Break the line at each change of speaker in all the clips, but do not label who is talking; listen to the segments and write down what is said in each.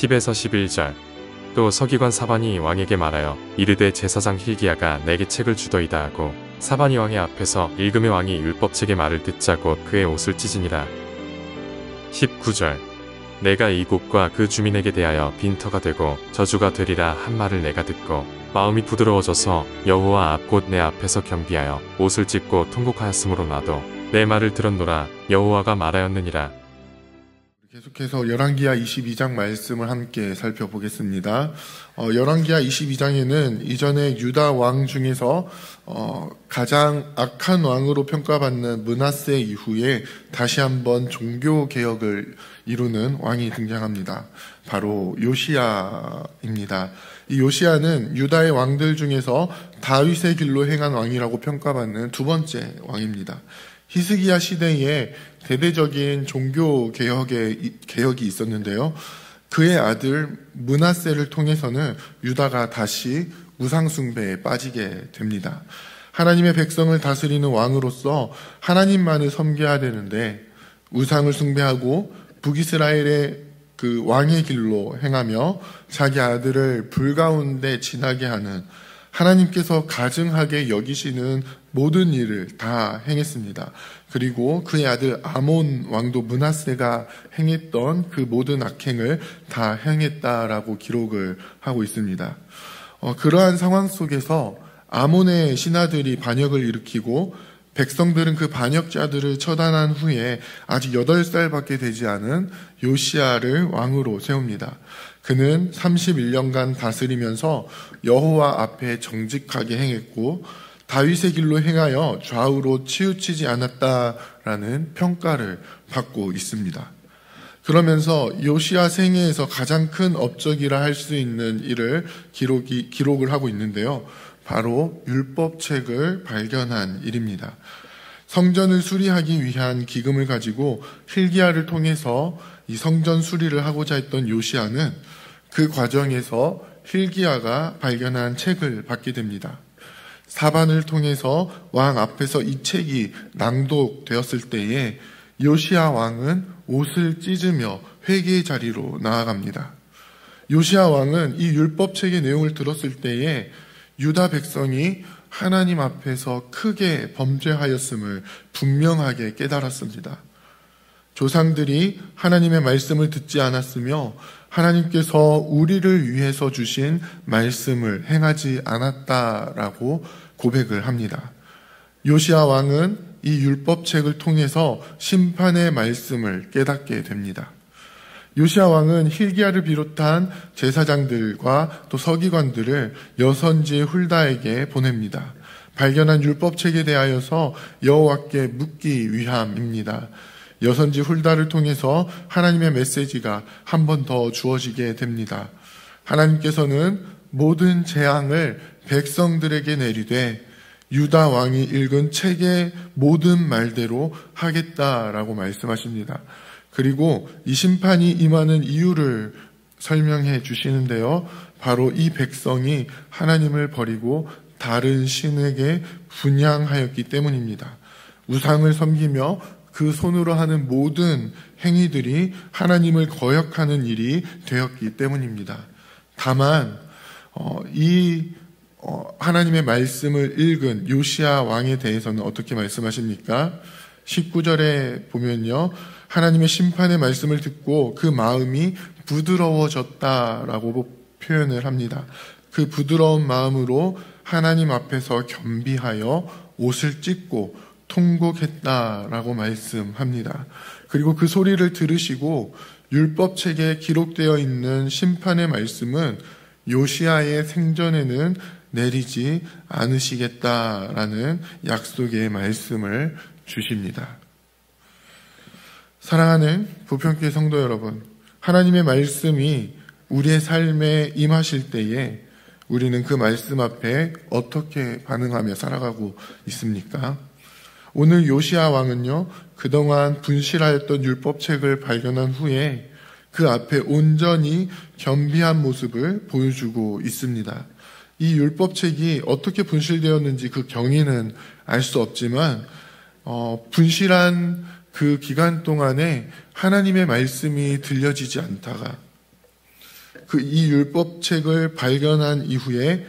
10에서 11절. 또 서기관 사반이 왕에게 말하여 이르되 제사장 hil기야가 내게 책을 주더이다 하고 사반이 왕의 앞에서 읽음에 왕이 율법책의 말을 듣자 곧 그의 옷을 찢으니라. 19절. 내가 이 곳과 그 주민에게 대하여 빈터가 되고 저주가 되리라 한 말을 내가 듣고 마음이 부드러워져서 여호와 앞 곧 내 앞에서 겸비하여 옷을 찢고 통곡하였으므로 나도 내 말을 들었노라. 여호와가 말하였느니라.
계속해서 열왕기하 22장 말씀을 함께 살펴보겠습니다. 열왕기하 22장에는 이전에 유다 왕 중에서 가장 악한 왕으로 평가받는 므낫세 이후에 다시 한번 종교 개혁을 이루는 왕이 등장합니다. 바로 요시야입니다. 이 요시야는 유다의 왕들 중에서 다윗의 길로 행한 왕이라고 평가받는 두 번째 왕입니다. 히스기야 시대에 대대적인 종교 개혁이 있었는데요. 그의 아들 므낫세를 통해서는 유다가 다시 우상숭배에 빠지게 됩니다. 하나님의 백성을 다스리는 왕으로서 하나님만을 섬겨야 되는데 우상을 숭배하고 북이스라엘의 그 왕의 길로 행하며 자기 아들을 불 가운데 지나게 하는 하나님께서 가증하게 여기시는 모든 일을 다 행했습니다. 그리고 그의 아들 아몬 왕도 므낫세가 행했던 그 모든 악행을 다 행했다라고 기록을 하고 있습니다. 그러한 상황 속에서 아몬의 신하들이 반역을 일으키고 백성들은 그 반역자들을 처단한 후에 아직 8살밖에 되지 않은 요시야를 왕으로 세웁니다. 그는 31년간 다스리면서 여호와 앞에 정직하게 행했고 다윗의 길로 행하여 좌우로 치우치지 않았다라는 평가를 받고 있습니다. 그러면서 요시야 생애에서 가장 큰 업적이라 할 수 있는 일을 기록을 하고 있는데요. 바로 율법책을 발견한 일입니다. 성전을 수리하기 위한 기금을 가지고 hil기야를 통해서 이 성전 수리를 하고자 했던 요시야는 그 과정에서 hil기야가 발견한 책을 받게 됩니다. 사반을 통해서 왕 앞에서 이 책이 낭독되었을 때에 요시야 왕은 옷을 찢으며 회개의 자리로 나아갑니다. 요시야 왕은 이 율법책의 내용을 들었을 때에 유다 백성이 하나님 앞에서 크게 범죄하였음을 분명하게 깨달았습니다. 조상들이 하나님의 말씀을 듣지 않았으며 하나님께서 우리를 위해서 주신 말씀을 행하지 않았다라고 고백을 합니다. 요시야 왕은 이 율법책을 통해서 심판의 말씀을 깨닫게 됩니다. 요시야 왕은 hil기야를 비롯한 제사장들과 또 서기관들을 여선지 훌다에게 보냅니다. 발견한 율법책에 대하여서 여호와께 묻기 위함입니다. 여선지 훌다를 통해서 하나님의 메시지가 한 번 더 주어지게 됩니다. 하나님께서는 모든 재앙을 백성들에게 내리되 유다 왕이 읽은 책의 모든 말대로 하겠다라고 말씀하십니다. 그리고 이 심판이 임하는 이유를 설명해 주시는데요. 바로 이 백성이 하나님을 버리고 다른 신에게 분향하였기 때문입니다. 우상을 섬기며 그 손으로 하는 모든 행위들이 하나님을 거역하는 일이 되었기 때문입니다. 다만 하나님의 말씀을 읽은 요시야 왕에 대해서는 어떻게 말씀하십니까? 19절에 보면요. 하나님의 심판의 말씀을 듣고 그 마음이 부드러워졌다라고 표현을 합니다. 그 부드러운 마음으로 하나님 앞에서 겸비하여 옷을 찢고 통곡했다라고 말씀합니다. 그리고 그 소리를 들으시고 율법책에 기록되어 있는 심판의 말씀은 요시야의 생전에는 내리지 않으시겠다라는 약속의 말씀을 주십니다. 사랑하는 부평교회 성도 여러분, 하나님의 말씀이 우리의 삶에 임하실 때에 우리는 그 말씀 앞에 어떻게 반응하며 살아가고 있습니까? 오늘 요시야 왕은요, 그동안 분실하였던 율법책을 발견한 후에 그 앞에 온전히 겸비한 모습을 보여주고 있습니다. 이 율법책이 어떻게 분실되었는지 그 경위는 알 수 없지만 분실한 그 기간 동안에 하나님의 말씀이 들려지지 않다가 이 율법책을 발견한 이후에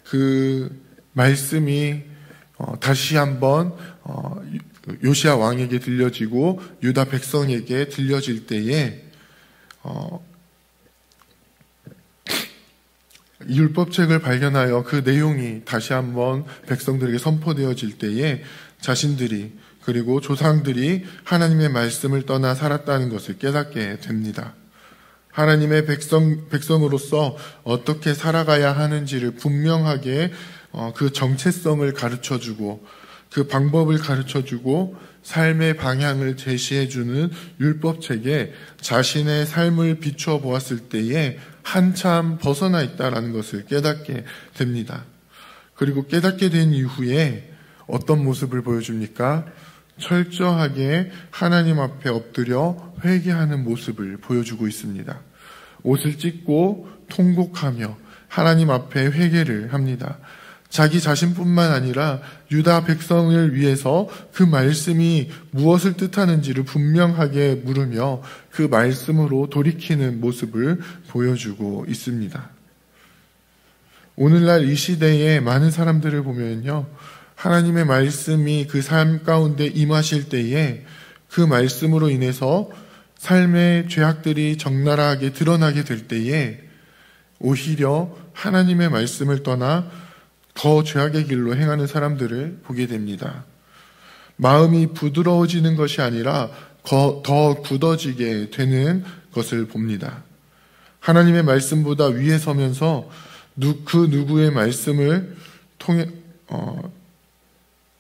그 말씀이 다시 한번 요시야 왕에게 들려지고 유다 백성에게 들려질 때에 이 율법책을 발견하여 그 내용이 다시 한번 백성들에게 선포되어질 때에 자신들이 그리고 조상들이 하나님의 말씀을 떠나 살았다는 것을 깨닫게 됩니다. 하나님의 백성으로서 어떻게 살아가야 하는지를 분명하게 그 정체성을 가르쳐주고 그 방법을 가르쳐주고 삶의 방향을 제시해주는 율법책에 자신의 삶을 비추어 보았을 때에 한참 벗어나 있다는 것을 깨닫게 됩니다. 그리고 깨닫게 된 이후에 어떤 모습을 보여줍니까? 철저하게 하나님 앞에 엎드려 회개하는 모습을 보여주고 있습니다. 옷을 찢고 통곡하며 하나님 앞에 회개를 합니다. 자기 자신뿐만 아니라 유다 백성을 위해서 그 말씀이 무엇을 뜻하는지를 분명하게 물으며 그 말씀으로 돌이키는 모습을 보여주고 있습니다. 오늘날 이 시대에 많은 사람들을 보면요, 하나님의 말씀이 그 삶 가운데 임하실 때에 그 말씀으로 인해서 삶의 죄악들이 적나라하게 드러나게 될 때에 오히려 하나님의 말씀을 떠나 더 죄악의 길로 행하는 사람들을 보게 됩니다. 마음이 부드러워지는 것이 아니라 더 굳어지게 되는 것을 봅니다. 하나님의 말씀보다 위에 서면서 그 누구의 말씀을 통해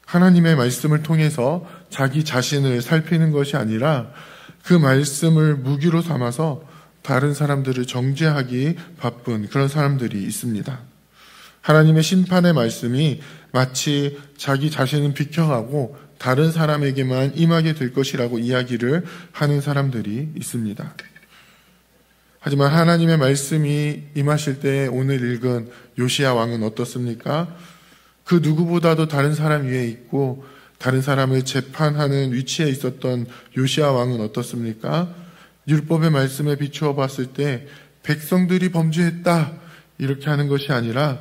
하나님의 말씀을 통해서 자기 자신을 살피는 것이 아니라 그 말씀을 무기로 삼아서 다른 사람들을 정죄하기 바쁜 그런 사람들이 있습니다. 하나님의 심판의 말씀이 마치 자기 자신은 비켜가고 다른 사람에게만 임하게 될 것이라고 이야기를 하는 사람들이 있습니다. 하지만 하나님의 말씀이 임하실 때 오늘 읽은 요시야 왕은 어떻습니까? 그 누구보다도 다른 사람 위에 있고 다른 사람을 재판하는 위치에 있었던 요시야 왕은 어떻습니까? 율법의 말씀에 비추어 봤을 때 백성들이 범죄했다 이렇게 하는 것이 아니라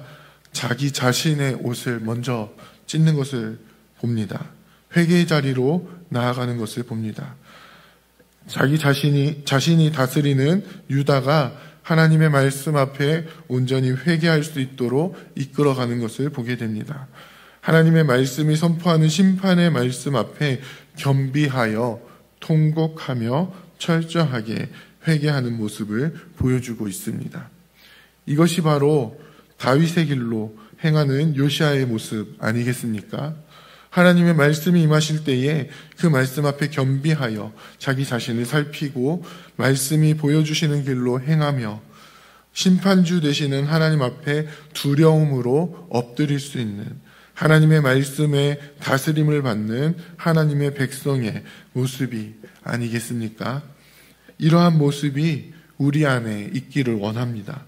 자기 자신의 옷을 먼저 찢는 것을 봅니다. 회개의 자리로 나아가는 것을 봅니다. 자기 자신이 다스리는 유다가 하나님의 말씀 앞에 온전히 회개할 수 있도록 이끌어가는 것을 보게 됩니다. 하나님의 말씀이 선포하는 심판의 말씀 앞에 겸비하여 통곡하며 철저하게 회개하는 모습을 보여주고 있습니다. 이것이 바로 다윗의 길로 행하는 요시야의 모습 아니겠습니까? 하나님의 말씀이 임하실 때에 그 말씀 앞에 겸비하여 자기 자신을 살피고 말씀이 보여주시는 길로 행하며 심판주 되시는 하나님 앞에 두려움으로 엎드릴 수 있는 하나님의 말씀에 다스림을 받는 하나님의 백성의 모습이 아니겠습니까? 이러한 모습이 우리 안에 있기를 원합니다.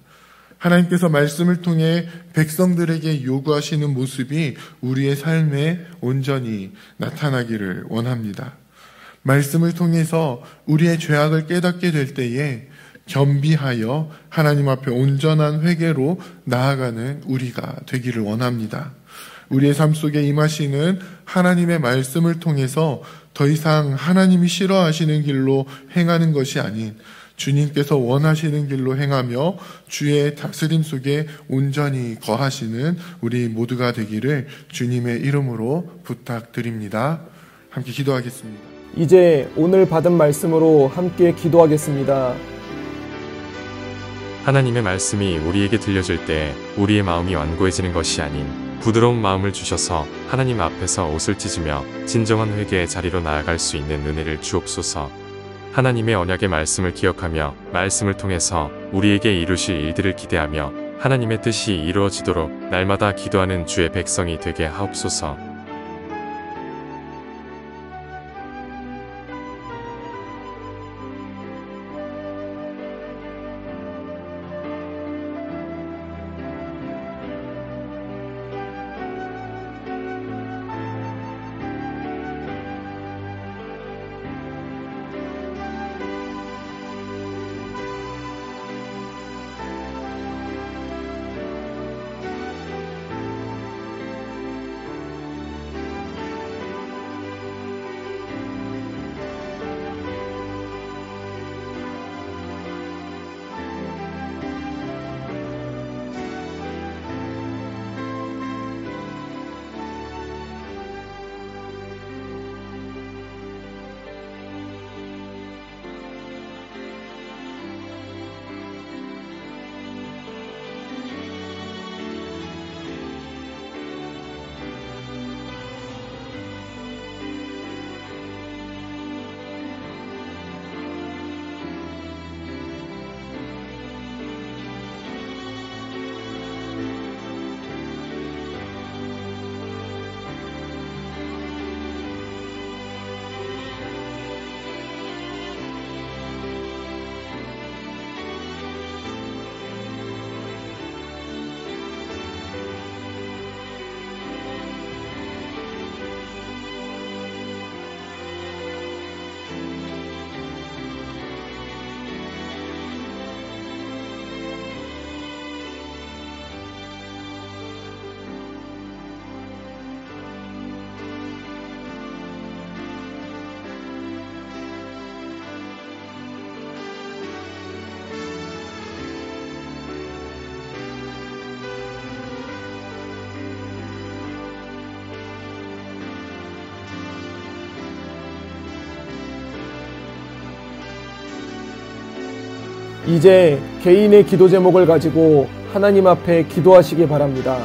하나님께서 말씀을 통해 백성들에게 요구하시는 모습이 우리의 삶에 온전히 나타나기를 원합니다. 말씀을 통해서 우리의 죄악을 깨닫게 될 때에 겸비하여 하나님 앞에 온전한 회개로 나아가는 우리가 되기를 원합니다. 우리의 삶 속에 임하시는 하나님의 말씀을 통해서 더 이상 하나님이 싫어하시는 길로 행하는 것이 아닌 주님께서 원하시는 길로 행하며 주의 다스림 속에 온전히 거하시는 우리 모두가 되기를 주님의 이름으로 부탁드립니다. 함께 기도하겠습니다.
이제 오늘 받은 말씀으로 함께 기도하겠습니다.
하나님의 말씀이 우리에게 들려질 때 우리의 마음이 완고해지는 것이 아닌 부드러운 마음을 주셔서 하나님 앞에서 옷을 찢으며 진정한 회개의 자리로 나아갈 수 있는 은혜를 주옵소서. 하나님의 언약의 말씀을 기억하며 말씀을 통해서 우리에게 이루실 일들을 기대하며 하나님의 뜻이 이루어지도록 날마다 기도하는 주의 백성이 되게 하옵소서.
이제 개인의 기도 제목을 가지고 하나님 앞에 기도하시기 바랍니다.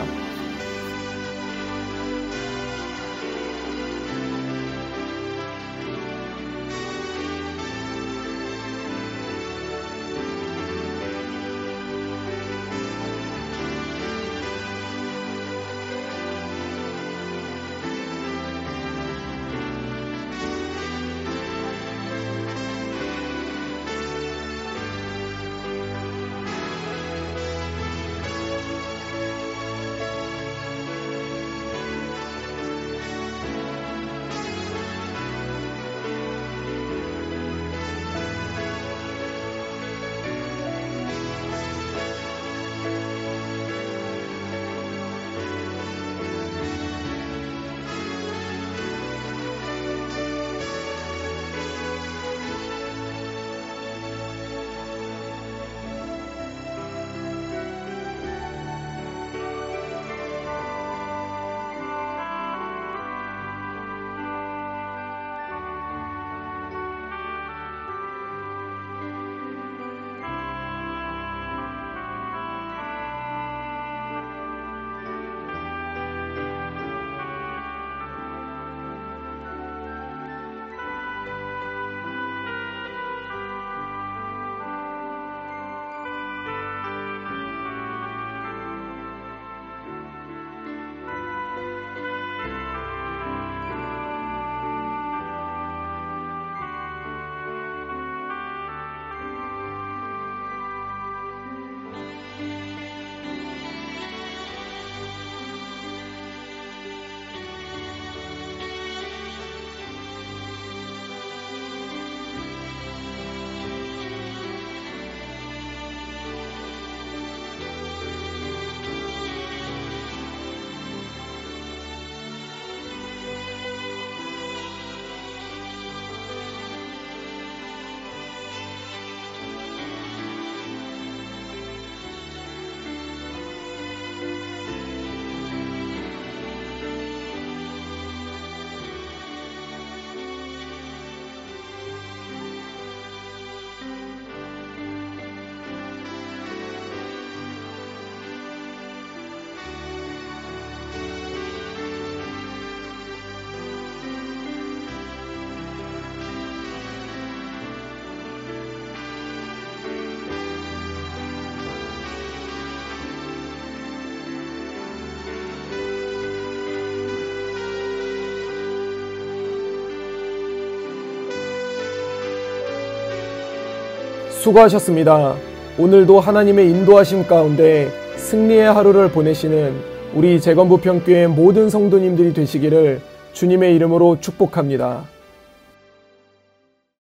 수고하셨습니다. 오늘도 하나님의 인도하심 가운데 승리의 하루를 보내시는 우리 재건부평교회 모든 성도님들이 되시기를 주님의 이름으로 축복합니다.